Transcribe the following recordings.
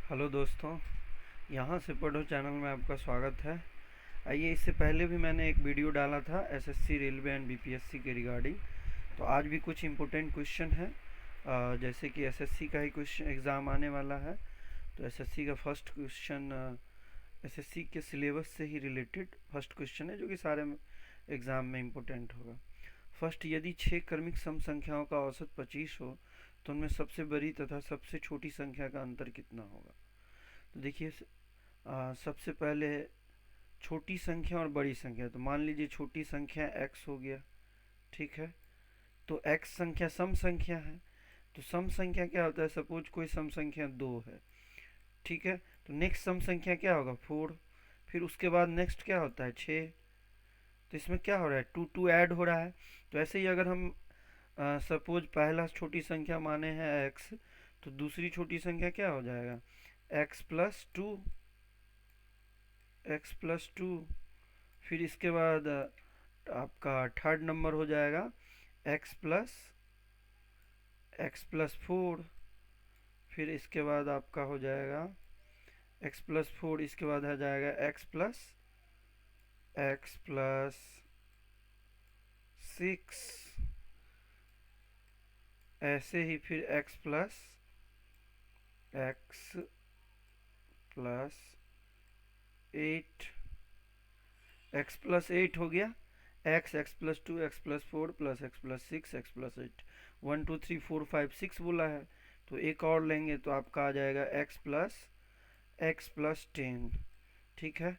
Hello दोस्तों, यहाँ से पढ़ो चैनल में आपका स्वागत है। आइए, इससे पहले भी मैंने एक वीडियो डाला था एसएससी रेलवे एंड बीपीएससी के रिगार्डिंग। तो आज भी कुछ इम्पोर्टेंट क्वेश्चन है, जैसे कि एसएससी का ही क्वेश्चन एग्ज़ाम आने वाला है। तो एसएससी का फर्स्ट क्वेश्चन एसएससी के सिलेबस से ही रिलेटेड फर्स्ट क्वेश्चन है, जो कि सारे एग्ज़ाम में इम्पोर्टेंट होगा। फर्स्ट, यदि 6 क्रमिक सम संख्याओं का औसत 25 हो तो उनमें सबसे बड़ी तथा सबसे छोटी संख्या का अंतर कितना होगा। तो देखिए, सबसे पहले छोटी संख्या और बड़ी संख्या। तो मान लीजिए छोटी संख्या x हो गया, ठीक है। तो x संख्या सम संख्या है। तो सम संख्या क्या होता है, सपोज कोई सम संख्या 2 है, ठीक है। तो नेक्स्ट सम संख्या क्या होगा, 4। फिर उसके बाद नेक्स्ट क्या होता है, 6। तो इसमें क्या हो रहा है, टू टू ऐड हो रहा है। तो ऐसे ही अगर हम सपोज पहला छोटी संख्या माने हैं x, तो दूसरी छोटी संख्या क्या हो जाएगा, x+2। फिर इसके बाद आपका थर्ड नंबर हो जाएगा x+4। फिर इसके बाद आपका हो जाएगा x+4। इसके बाद आ जाएगा x+6। ऐसे ही फिर x+8 x+8 हो गया। x+2 x+4 plus x+6 x+8, 1 2 3 4 5 6 बोला है। तो एक और लेंगे तो आपका आ जाएगा x+10, ठीक है।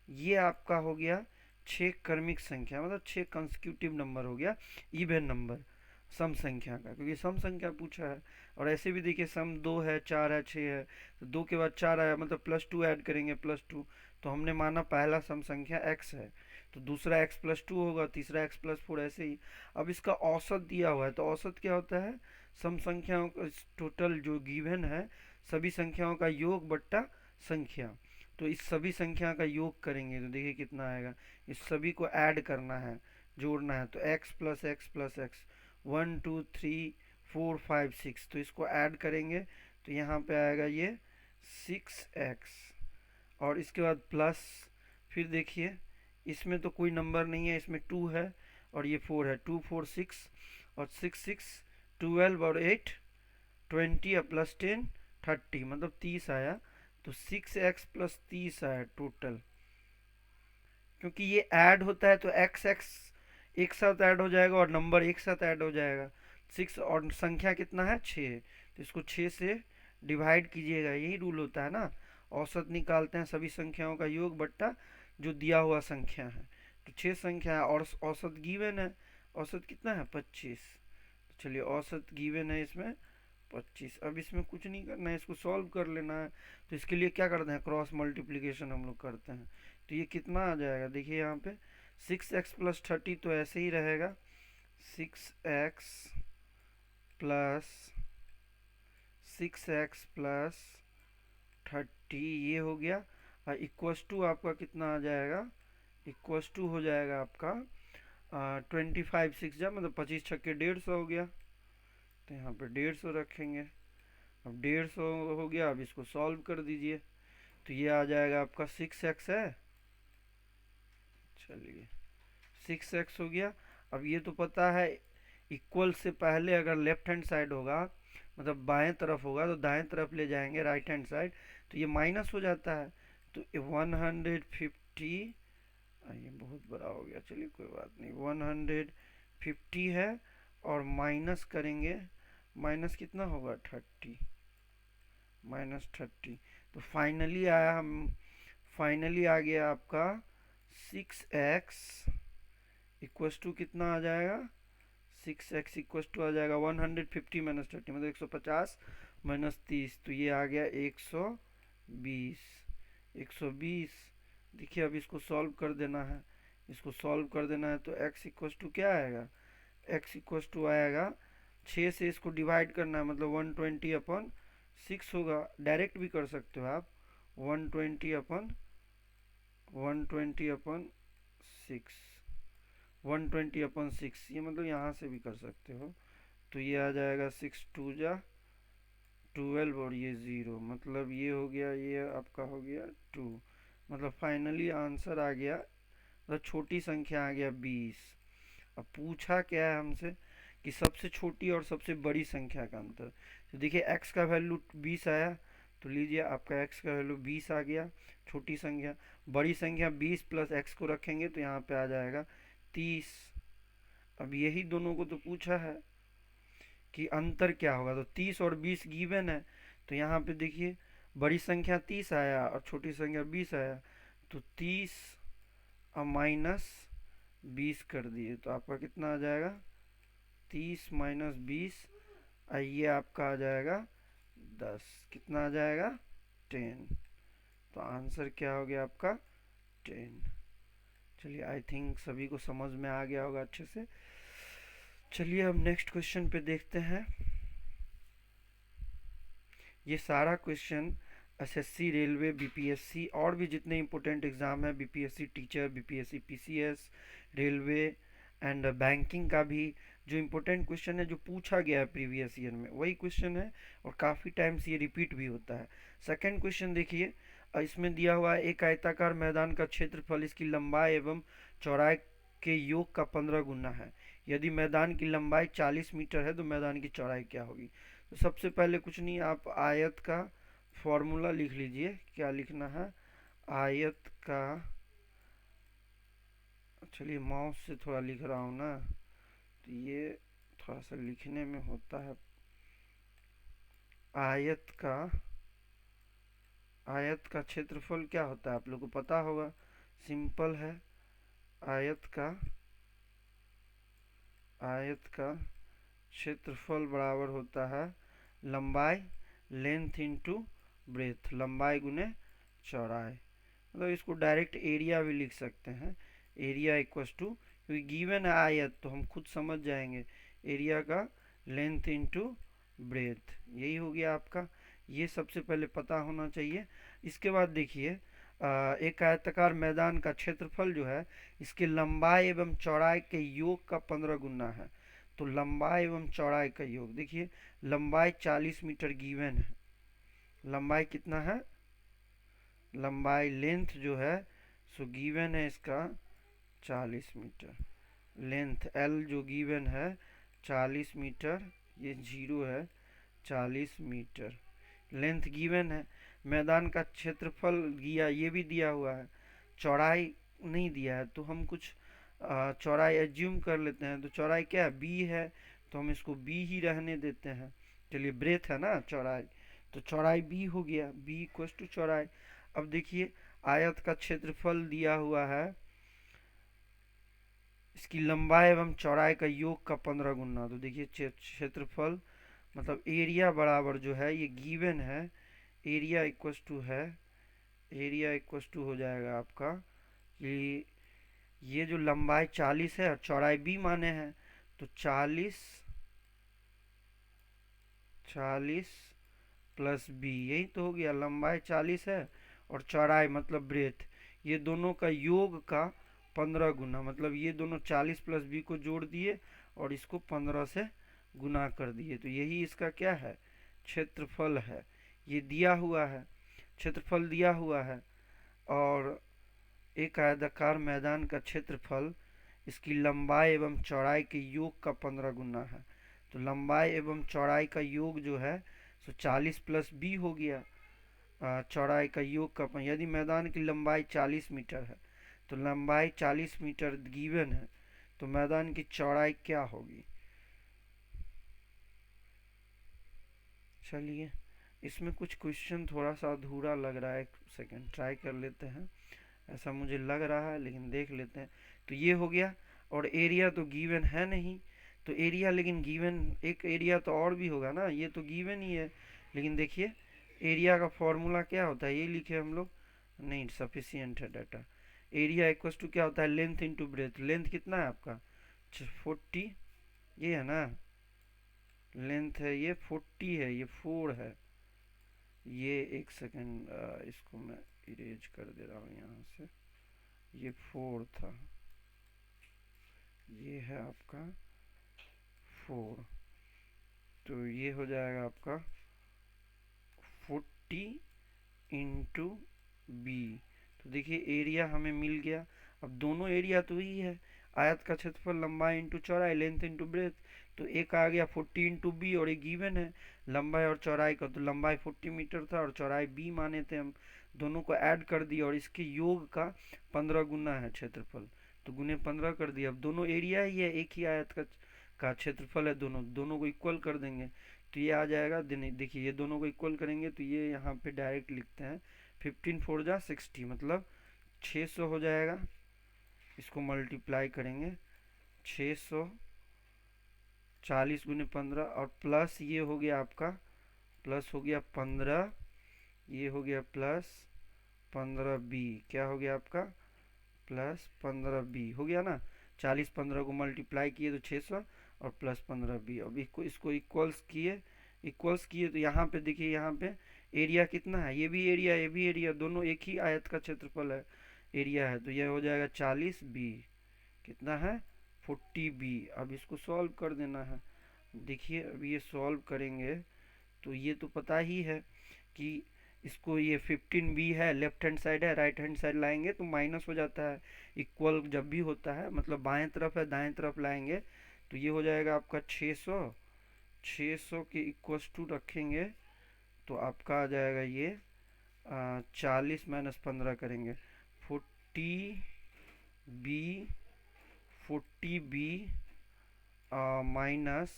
ये आपका हो गया 6 क्रमिक संख्या, मतलब 6 कंसेक्यूटिव नंबर हो गया, इवन नंबर सम संख्या का, क्योंकि सम संख्या पूछा है। और ऐसे भी देखिए, सम 2 है, 4 है, 6 है, तो 2 के बाद 4 आया, मतलब +2 ऐड करेंगे, +2। तो हमने माना पहला सम संख्या x है, तो दूसरा x+2 होगा, तीसरा x+4, ऐसे ही। अब इसका औसत दिया हुआ है, तो औसत क्या होता है, सम संख्याओं का टोटल जो गिवन है, सभी संख्याओं का योग बट्टा संख्या। तो इस सभी संख्या का योग करेंगे तो देखिए कितना आएगा। इस सभी को ऐड करना है, जोड़ना है। तो x+x+x, 1 2 3 4 5 6, तो इसको ऐड करेंगे तो यहाँ पे आएगा ये 6x। और इसके बाद प्लस, फिर देखिए इसमें तो कोई नंबर नहीं है, इसमें 2 है और ये 4 है, 2 4 6, और 6 6 12 और 8 20 और +10 30, मतलब 30 आया। तो 6x+30 आया टोटल। क्योंकि ये ऐड होता है तो x x एक साथ ऐड हो जाएगा और नंबर एक साथ ऐड हो जाएगा। 6 और संख्या कितना है, 6। तो इसको 6 से डिवाइड कीजिएगा, यही रूल होता है ना। औसत निकालते हैं सभी संख्याओं का योग बट्टा जो दिया हुआ संख्या है। तो 6 संख्या है और औसत गिवन है। औसत कितना है, 25। तो चलिए, औसत गिवन है इसमें 25। अब इसमें कुछ नहीं करना है, इसको सॉल्व कर लेना है। तो इसके लिए क्या करते हैं, क्रॉस मल्टीप्लिकेशन हम लोग करते हैं। तो ये कितना आ जाएगा, देखिए यहाँ पे 6x+30 तो ऐसे ही रहेगा, 6x+30 ये हो गया। और इक्वस टू आपका कितना आ जाएगा, इक्वस टू हो जाएगा आपका 25 6 जा, मतलब 25 छक्के 150 हो गया। तो यहाँ पे 150 रखेंगे। अब 150 हो गया, अब इसको सॉल्व कर दीजिए। तो ये आ जाएगा आपका 6x है, चलिए 6x हो गया। अब ये तो पता है, इक्वल से पहले अगर लेफ्ट हैंड साइड होगा, मतलब बाएं तरफ होगा, तो दाएं तरफ ले जाएंगे राइट हैंड साइड, तो ये माइनस हो जाता है। तो 150, ये बहुत बड़ा हो गया, चलिए कोई बात नहीं, 150 है और माइनस करेंगे, माइनस कितना होगा, 30, -30। तो फाइनली आ गया आपका 6x इक्वस टू कितना आ जाएगा, 6x इक्वस टू आ जाएगा 150 -30, मतलब 150 -30। तो ये आ गया 120। 120। देखिए, अब इसको सॉल्व कर देना है। इसको सॉल्व कर देना है तो x इक्वस टू क्या आएगा, x इक्वस टू आएगा 6 से इसको डिवाइड करना है, मतलब 120/6 होगा। डायरेक्ट भी कर सकते हो आप, 120/6, 120/6, ये मतलब यहाँ से भी कर सकते हो। तो ये आ जाएगा 6 2 जा 12 और ये 0, मतलब ये हो गया, ये आपका हो गया 2। मतलब फाइनली आंसर आ गया, मतलब छोटी संख्या आ गया 20। अब पूछा क्या है हमसे कि सबसे छोटी और सबसे बड़ी संख्या का अंतर। तो देखिए x का वैल्यू 20 आया, तो लीजिए आपका x का वैल्यू 20 आ गया, छोटी संख्या। बड़ी संख्या 20 प्लस x को रखेंगे तो यहाँ पे आ जाएगा 30। अब यही दोनों को तो पूछा है कि अंतर क्या होगा, तो 30 और 20 गिवन है। तो यहाँ पे देखिए बड़ी संख्या 30 आया और छोटी संख्या 20 आया, तो 30 और माइनस 20 कर दिए तो आपका कितना आ जाएगा, 30 माइनस 20, ये आपका आ जाएगा 10। कितना आ जाएगा, 10। तो आंसर क्या हो गया आपका, 10। चलिए आई थिंक सभी को समझ में आ गया होगा अच्छे से। चलिए अब नेक्स्ट क्वेश्चन पे देखते हैं। ये सारा क्वेश्चन एसएससी, रेलवे, बीपीएससी और भी जितने इंपॉर्टेंट एग्ज़ाम है, BPSC teacher, BPSC PCS, railway and banking का भी जो इम्पोर्टेंट क्वेश्चन है जो पूछा गया है प्रीवियस ईयर में, वही क्वेश्चन है और काफ़ी टाइम्स ये रिपीट भी होता है। सेकंड क्वेश्चन देखिए, इसमें दिया हुआ है एक आयताकार मैदान का क्षेत्रफल इसकी लंबाई एवं चौड़ाई के योग का 15 गुना है। यदि मैदान की लंबाई 40 मीटर है तो मैदान की चौड़ाई क्या होगी। तो सबसे पहले कुछ नहीं, आप आयत का फॉर्मूला लिख लीजिए। क्या लिखना है, आयत का, चलिए माउस से थोड़ा लिख रहा हूँ ना, तो ये थोड़ा सा लिखने में होता है। आयत का क्षेत्रफल क्या होता है आप लोग को पता होगा, सिंपल है। आयत का क्षेत्रफल बराबर होता है लंबाई, लेंथ इंटू ब्रेथ, लंबाई गुने चौड़ाई। मतलब इसको डायरेक्ट एरिया भी लिख सकते हैं, एरिया इक्वस टू, क्योंकि गिवन है आयत तो हम खुद समझ जाएंगे, एरिया का लेंथ इंटू ब्रेथ, यही हो गया आपका। ये सबसे पहले पता होना चाहिए। इसके बाद देखिए एक आयताकार मैदान का क्षेत्रफल जो है इसके लंबाई एवं चौड़ाई के योग का 15 गुना है। तो लंबाई एवं चौड़ाई का योग, देखिए लंबाई 40 मीटर गिवन है, लंबाई कितना है, लंबाई लेंथ जो है सो गिवन है इसका 40 मीटर, लेंथ एल जो गिवन है 40 मीटर, ये 0 है, 40 मीटर लेंथ गिवन है। मैदान का क्षेत्रफल दिया, ये भी दिया हुआ है, चौड़ाई नहीं दिया है तो हम कुछ चौड़ाई एज्यूम कर लेते हैं। तो चौड़ाई क्या है, बी है, तो हम इसको बी ही रहने देते हैं। चलिए ब्रेथ है ना चौड़ाई, तो चौड़ाई बी हो गया, बी इक्वल टू चौड़ाई। अब देखिए आयत का क्षेत्रफल दिया हुआ है, इसकी लंबाई एवं चौड़ाई का योग का 15 गुना। तो देखिए क्षेत्रफल मतलब एरिया बराबर जो है ये गिवन है, एरिया इक्वस टू है, एरिया इक्वस टू हो जाएगा आपका कि ये जो लंबाई 40 है और चौड़ाई बी माने हैं, तो 40 प्लस बी, यही तो हो गया, लंबाई 40 है और चौड़ाई मतलब ब्रेथ, ये दोनों का योग का 15 गुना, मतलब ये दोनों 40 प्लस बी को जोड़ दिए और इसको 15 से गुना कर दिए, तो यही इसका क्या है, क्षेत्रफल है। ये दिया हुआ है, क्षेत्रफल दिया हुआ है और एक आयताकार मैदान का क्षेत्रफल इसकी लंबाई एवं चौड़ाई के योग का 15 गुना है। तो लंबाई एवं चौड़ाई का योग जो है सो 40 प्लस बी हो गया, चौड़ाई का योग का, यदि मैदान की लंबाई 40 मीटर है तो लंबाई 40 मीटर गिवन है, तो मैदान की चौड़ाई क्या होगी। चलिए इसमें कुछ क्वेश्चन थोड़ा सा अधूरा लग रहा है, एक सेकेंड ट्राई कर लेते हैं, ऐसा मुझे लग रहा है लेकिन देख लेते हैं। तो ये हो गया, और एरिया तो गिवन है नहीं, तो एरिया लेकिन गिवन, एक एरिया तो और भी होगा ना, ये तो गिवन ही है। लेकिन देखिए एरिया का फॉर्मूला क्या होता है, ये लिखे हम लोग, नहीं सफिशियंट है डाटा। एरिया इक्वस टू क्या होता है, लेंथ इंटू ब्रेथ, लेंथ कितना है आपका 40, ये है ना, लेंथ है ये 40 है, ये 4 है, ये एक सेकेंड इसको मैं इरेज कर दे रहा हूँ यहाँ से, ये 4 था, ये है आपका 4, तो ये हो जाएगा आपका 40 इंटू बी। तो देखिए एरिया हमें मिल गया। अब दोनों एरिया तो ही है, आयत का क्षेत्रफल लंबाई इंटू चौड़ाई, लेंथ इंटू ब्रेथ। तो एक आ गया 40 इंटू बी और एक गिवन है लंबाई और चौड़ाई का। तो लंबाई 40 मीटर था और चौड़ाई बी माने थे हम, दोनों को ऐड कर दिया और इसके योग का 15 गुना है क्षेत्रफल, तो गुने 15 कर दिया। अब दोनों एरिया ही है, एक ही आयत का क्षेत्रफल है, दोनों दोनों को इक्वल कर देंगे तो ये आ जाएगा। देखिए ये दोनों को इक्वल करेंगे तो ये यहाँ पे डायरेक्ट लिखते हैं 15 4 जा 60, मतलब 600 हो जाएगा। इसको मल्टीप्लाई करेंगे 600, 40 गुने 15 और प्लस ये हो गया आपका, प्लस हो गया 15, ये हो गया प्लस 15 बी, क्या हो गया आपका प्लस 15 बी हो गया ना। 40 15 को मल्टीप्लाई किए तो 600 और प्लस 15 बी। अब इसको इक्वल्स किए तो यहाँ पे देखिए, यहाँ पे एरिया कितना है, ये भी एरिया ये भी एरिया, दोनों एक ही आयत का क्षेत्रफल है, एरिया है। तो यह हो जाएगा 40 बी, कितना है 40 बी। अब इसको सॉल्व कर देना है। देखिए अब ये सॉल्व करेंगे तो ये तो पता ही है कि इसको, ये 15 बी है, लेफ्ट हैंड साइड है, राइट हैंड साइड लाएंगे तो माइनस हो जाता है। इक्वल जब भी होता है मतलब बाएं तरफ है दाएं तरफ लाएंगे तो ये हो जाएगा आपका 600 के इक्वल्स टू रखेंगे तो आपका आ जाएगा ये 40 माइनस 15 करेंगे 40 बी, 40 बी माइनस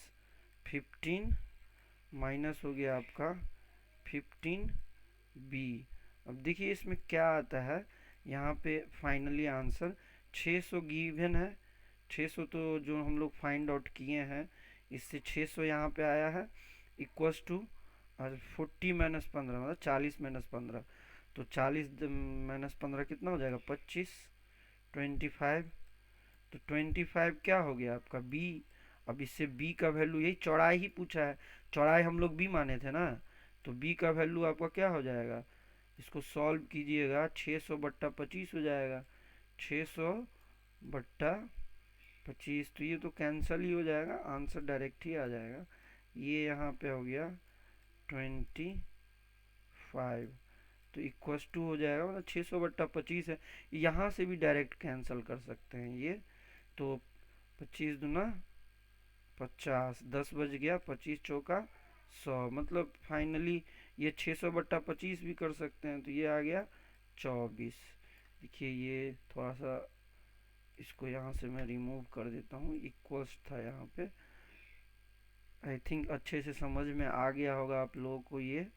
15, माइनस हो गया आपका 15 बी। अब देखिए इसमें क्या आता है, यहाँ पे फाइनली आंसर 600 गिवन है, 600 तो जो हम लोग फाइंड आउट किए हैं इससे 600 यहाँ पे आया है, इक्वल्स टू 40 माइनस 15 मतलब 40 माइनस 15, तो 40 माइनस 15 कितना हो जाएगा 25, 25। तो 25 क्या हो गया आपका बी। अब इससे बी का वैल्यू, यही चौड़ाई ही पूछा है, चौड़ाई हम लोग बी माने थे ना, तो बी का वैल्यू आपका क्या हो जाएगा, इसको सॉल्व कीजिएगा 600 बट्टा 25 हो जाएगा, 600 बट्टा 25, तो ये तो कैंसिल ही हो जाएगा, आंसर डायरेक्ट ही आ जाएगा। ये यहाँ पे हो गया 25, तो इक्वस टू हो जाएगा, मतलब 600 बट्टा 25 है। यहाँ से भी डायरेक्ट कैंसिल कर सकते हैं ये, तो 25 दूना 50, 10 बज गया, 25 चौका 100, मतलब फाइनली ये 600 बट्टा 25 भी कर सकते हैं, तो ये आ गया 24। देखिए ये थोड़ा सा इसको यहाँ से मैं रिमूव कर देता हूँ, इक्वल्स था यहाँ पे। आई थिंक अच्छे से समझ में आ गया होगा आप लोगों को। ये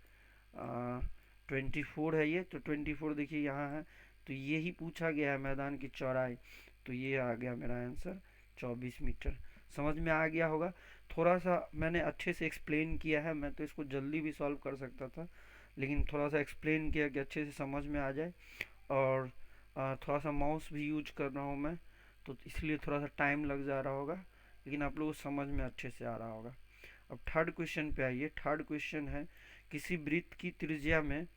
24 है ये, तो 24 देखिए यहाँ है, तो ये ही पूछा गया है मैदान की चौड़ाई, तो ये आ गया मेरा आंसर 24 मीटर। समझ में आ गया होगा। थोड़ा सा मैंने अच्छे से एक्सप्लेन किया है, मैं तो इसको जल्दी भी सॉल्व कर सकता था लेकिन थोड़ा सा एक्सप्लेन किया कि अच्छे से समझ में आ जाए, और थोड़ा सा माउस भी यूज कर रहा हूँ मैं, तो इसलिए थोड़ा सा टाइम लग जा रहा होगा, लेकिन आप लोगों को समझ में अच्छे से आ रहा होगा। अब थर्ड क्वेश्चन पे आइए। थर्ड क्वेश्चन है, किसी वृत्त की त्रिज्या में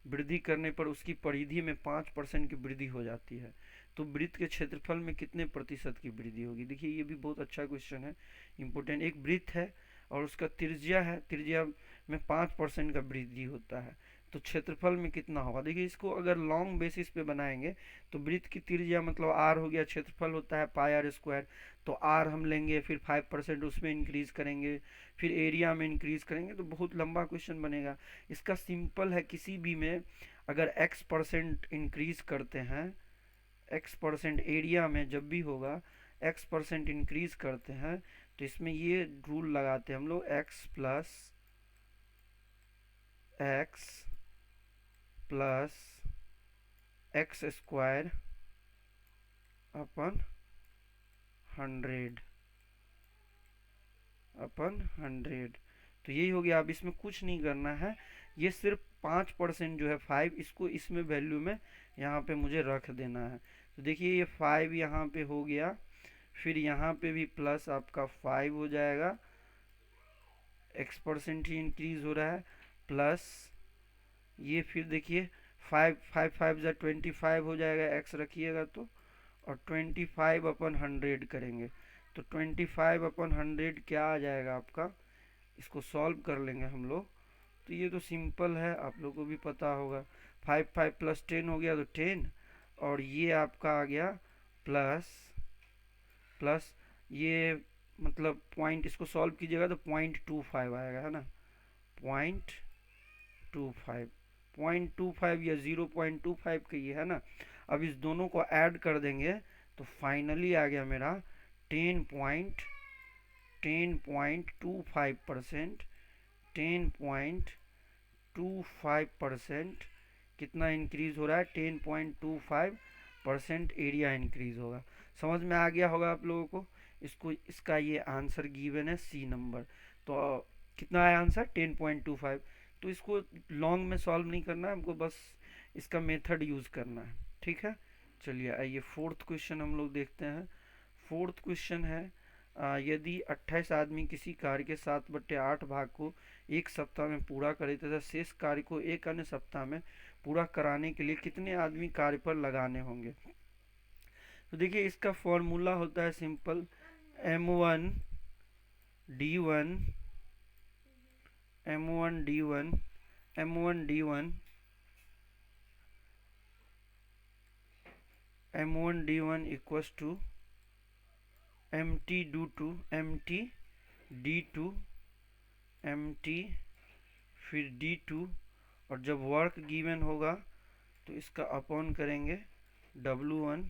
वृद्धि करने पर उसकी परिधि में 5% की वृद्धि हो जाती है, तो वृत्त के क्षेत्रफल में कितने प्रतिशत की वृद्धि होगी। देखिए ये भी बहुत अच्छा क्वेश्चन है, इम्पोर्टेंट। एक वृत्त है और उसका त्रिज्या है, त्रिज्या में 5% का वृद्धि होता है, तो क्षेत्रफल में कितना होगा। देखिए इसको अगर लॉन्ग बेसिस पे बनाएंगे तो वृत्त की त्रिज्या मतलब आर हो गया, क्षेत्रफल होता है पाई आर स्क्वायर, तो आर हम लेंगे, फिर 5% उसमें इंक्रीज करेंगे, फिर एरिया में इंक्रीज करेंगे, तो बहुत लंबा क्वेश्चन बनेगा। इसका सिंपल है, किसी भी में अगर x% इंक्रीज करते हैं, x% एरिया में जब भी होगा x% इंक्रीज करते हैं, तो इसमें ये रूल लगाते हैं हम लोग, x plus x square upon 100 तो यही हो गया। अब इसमें कुछ नहीं करना है, ये सिर्फ 5% जो है 5, इसको इसमें वैल्यू में यहाँ पे मुझे रख देना है। तो देखिए ये 5 यहाँ पे हो गया, फिर यहाँ पे भी प्लस आपका 5 हो जाएगा, x% ही इंक्रीज हो रहा है, प्लस ये फिर देखिए 5 5 5 जा 25 हो जाएगा, x रखिएगा तो, और 25 अपन 100 करेंगे, तो 25 अपन 100 क्या आ जाएगा आपका, इसको सॉल्व कर लेंगे हम लोग, तो ये तो सिंपल है, आप लोगों को भी पता होगा। 5 प्लस 10 हो गया तो 10, और ये आपका आ गया प्लस प्लस ये, मतलब पॉइंट, इसको सॉल्व कीजिएगा तो 0.25 आएगा, है ना, 0.25, 0.25 या 0.25 का ये है ना। अब इस दोनों को ऐड कर देंगे तो फाइनली आ गया मेरा 10.25%, 10.25%। कितना इंक्रीज हो रहा है? 10.25% एरिया इंक्रीज होगा। समझ में आ गया होगा आप लोगों को। इसको, इसका ये आंसर गिवन है सी नंबर। तो कितना है आंसर? 10.25। तो इसको लॉन्ग में सॉल्व नहीं करना है हमको, बस इसका मेथड यूज़ करना है, ठीक है। चलिए आइए फोर्थ क्वेश्चन हम लोग देखते हैं। फोर्थ क्वेश्चन है, यदि 28 आदमी किसी कार्य के 7/8 भाग को एक सप्ताह में पूरा करे तथा शेष कार्य को एक अन्य सप्ताह में पूरा कराने के लिए कितने आदमी कार्य पर लगाने होंगे? तो देखिए इसका फॉर्मूला होता है simple, M1 D1 M1 D1 M1 D1 M1 D1 equals to MT D2 MT D2 MT फिर D2, और जब वर्क गिवन होगा तो इसका अपॉन करेंगे W1।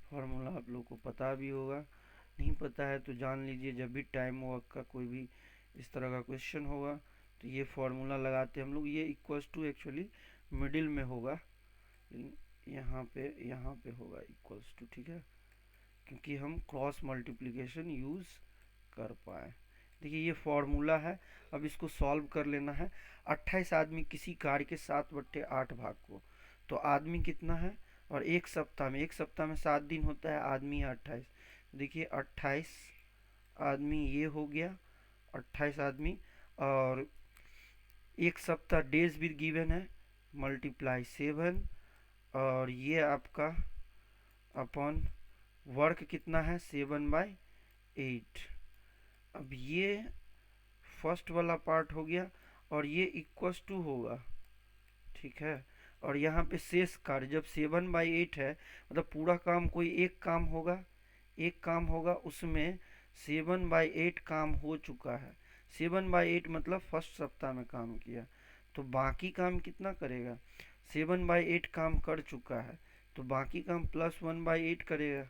फॉर्मूला आप लोग को पता भी होगा, नहीं पता है तो जान लीजिए, जब भी टाइम वर्क का कोई भी इस तरह का क्वेश्चन होगा तो ये फॉर्मूला लगाते हम लोग। ये इक्वल्स टू एक्चुअली मिडिल में होगा, यहाँ पे होगा इक्वल्स टू, ठीक है, क्योंकि हम क्रॉस मल्टीप्लिकेशन यूज़ कर पाए। देखिए ये फॉर्मूला है। अब इसको सॉल्व कर लेना है। 28 आदमी किसी कार्य के 7/8 भाग को, तो आदमी कितना है, और एक सप्ताह में 7 दिन होता है, आदमी है 28। देखिए 28 आदमी ये हो गया, 28 आदमी, और एक सप्ताह डेज भी गिवन है, मल्टीप्लाई 7, और ये आपका अपॉन वर्क कितना है 7/8। अब ये फर्स्ट वाला पार्ट हो गया, और ये इक्वल्स टू होगा, ठीक है। और यहाँ पे शेष कार्य जब 7/8 है, मतलब पूरा काम कोई एक काम होगा उसमें 7/8 काम हो चुका है। 7/8 मतलब फर्स्ट सप्ताह में काम किया, तो बाकी काम कितना करेगा? 7/8 काम कर चुका है, तो बाकी काम प्लस 1/8 करेगा,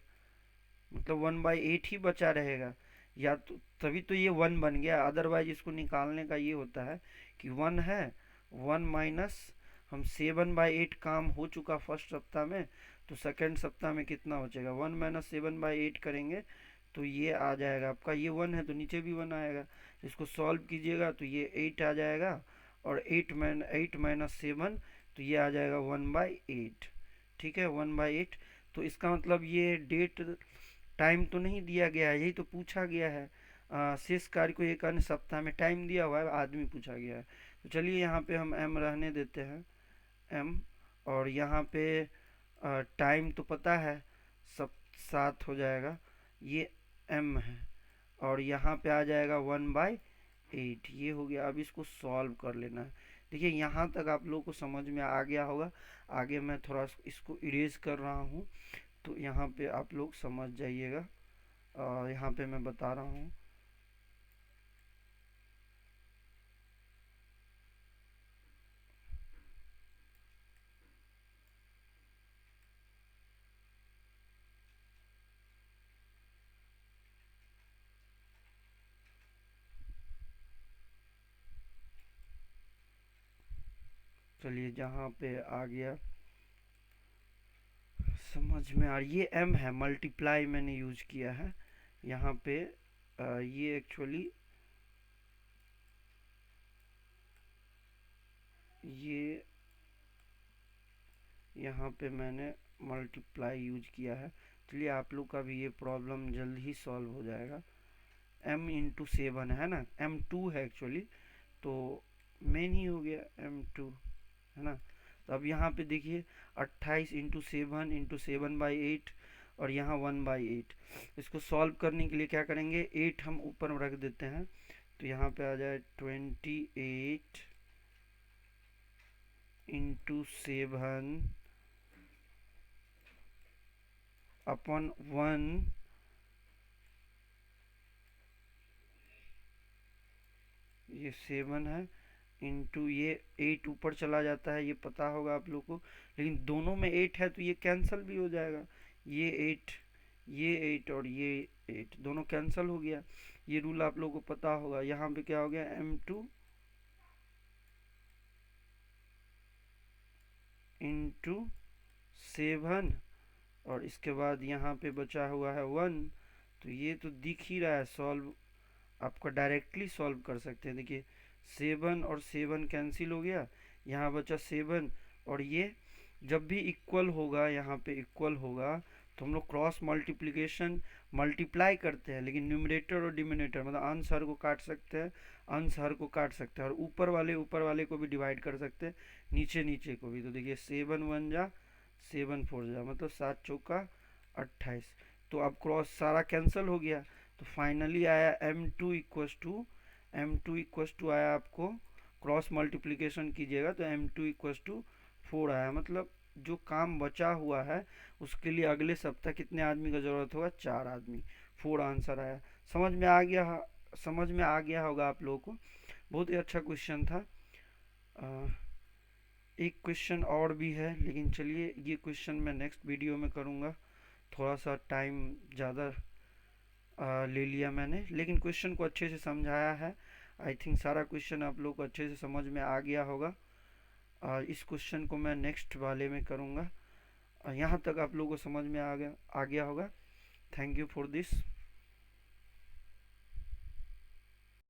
मतलब 1/8 ही बचा रहेगा। या तो तभी तो ये 1 बन गया, अदरवाइज इसको निकालने का ये होता है कि 1 है, 1 माइनस हम 7/8 काम हो चुका फर्स्ट सप्ताह में, तो सेकेंड सप्ताह में कितना बचेगा? 1 माइनस 7/8 करेंगे तो ये आ जाएगा आपका, ये 1 है तो नीचे भी 1 आएगा। इसको सॉल्व कीजिएगा तो ये 8 आ जाएगा, और 8 माइनस 7 तो ये आ जाएगा 1/8, ठीक है, 1/8। तो इसका मतलब ये डेट टाइम तो नहीं दिया गया है, यही तो पूछा गया है। शेष कार्य को एक अन्य सप्ताह में टाइम दिया हुआ है, आदमी पूछा गया है। तो चलिए यहाँ पे हम m रहने देते हैं, m, और यहाँ पे टाइम तो पता है, सब 7 हो जाएगा, ये m है, और यहाँ पे आ जाएगा 1/8, ये हो गया। अब इसको सॉल्व कर लेना है। देखिए यहाँ तक आप लोगों को समझ में आ गया होगा, आगे मैं थोड़ा इसको इरेज कर रहा हूँ, तो यहाँ पे आप लोग समझ जाइएगा। यहाँ पे मैं बता रहा हूँ, चलिए जहाँ पे आ गया समझ में आ, ये m है, मल्टीप्लाई मैंने यूज किया है यहाँ पे। ये एक्चुअली ये यहाँ पे मैंने मल्टीप्लाई यूज किया है। चलिए आप लोग का भी ये प्रॉब्लम जल्द ही सॉल्व हो जाएगा। m×7 है ना, m2 है एक्चुअली, तो मेन ही हो गया m2, है ना। तो अब यहाँ पे देखिए 28×7 और यहाँ 1/8। इसको सॉल्व करने के लिए क्या करेंगे, 8 हम ऊपर रख देते हैं, तो यहाँ पे आ जाए 28 इंटू 7 अपॉन 1, ये 7 है, इंटू ये 8 ऊपर चला जाता है, ये पता होगा आप लोग को, लेकिन दोनों में 8 है तो ये कैंसिल भी हो जाएगा। ये 8, ये 8 और ये 8 दोनों कैंसिल हो गया। ये रूल आप लोगों को पता होगा। यहाँ पे क्या हो गया, m2 इंटू 7 और इसके बाद यहाँ पे बचा हुआ है 1। तो ये तो दिख ही रहा है, सॉल्व आपका डायरेक्टली सॉल्व कर सकते हैं। देखिए 7 और 7 कैंसिल हो गया, यहाँ बचा 7 और ये जब भी इक्वल होगा, यहाँ पे इक्वल होगा तो हम लोग क्रॉस मल्टीप्लिकेशन मल्टीप्लाई करते हैं, लेकिन न्यूमरेटर और डिनोमिनेटर मतलब अंश हर को काट सकते हैं, अंश हर को काट सकते हैं, और ऊपर वाले को भी डिवाइड कर सकते हैं, नीचे नीचे को भी। तो देखिए 7 1 जा 7 4 जा, मतलब 7 चौका 28। तो अब क्रॉस सारा कैंसिल हो गया, तो फाइनली आया m2 इक्वस टू आया आपको, क्रॉस मल्टीप्लिकेशन कीजिएगा तो m2 इक्वस टू 4 आया। मतलब जो काम बचा हुआ है उसके लिए अगले सप्ताह कितने आदमी का ज़रूरत होगा, 4 आदमी। 4 आंसर आया। समझ में आ गया होगा आप लोगों को। बहुत ही अच्छा क्वेश्चन था। एक क्वेश्चन और भी है, लेकिन चलिए ये क्वेश्चन मैं नेक्स्ट वीडियो में करूँगा। थोड़ा सा टाइम ज़्यादा ले लिया मैंने, लेकिन क्वेश्चन को अच्छे से समझाया है। आई थिंक सारा क्वेश्चन आप लोग को अच्छे से समझ में आ गया होगा। इस क्वेश्चन को मैं नेक्स्ट वाले में करूँगा। यहाँ तक आप लोगों को समझ में आ गया होगा। Thank you for this.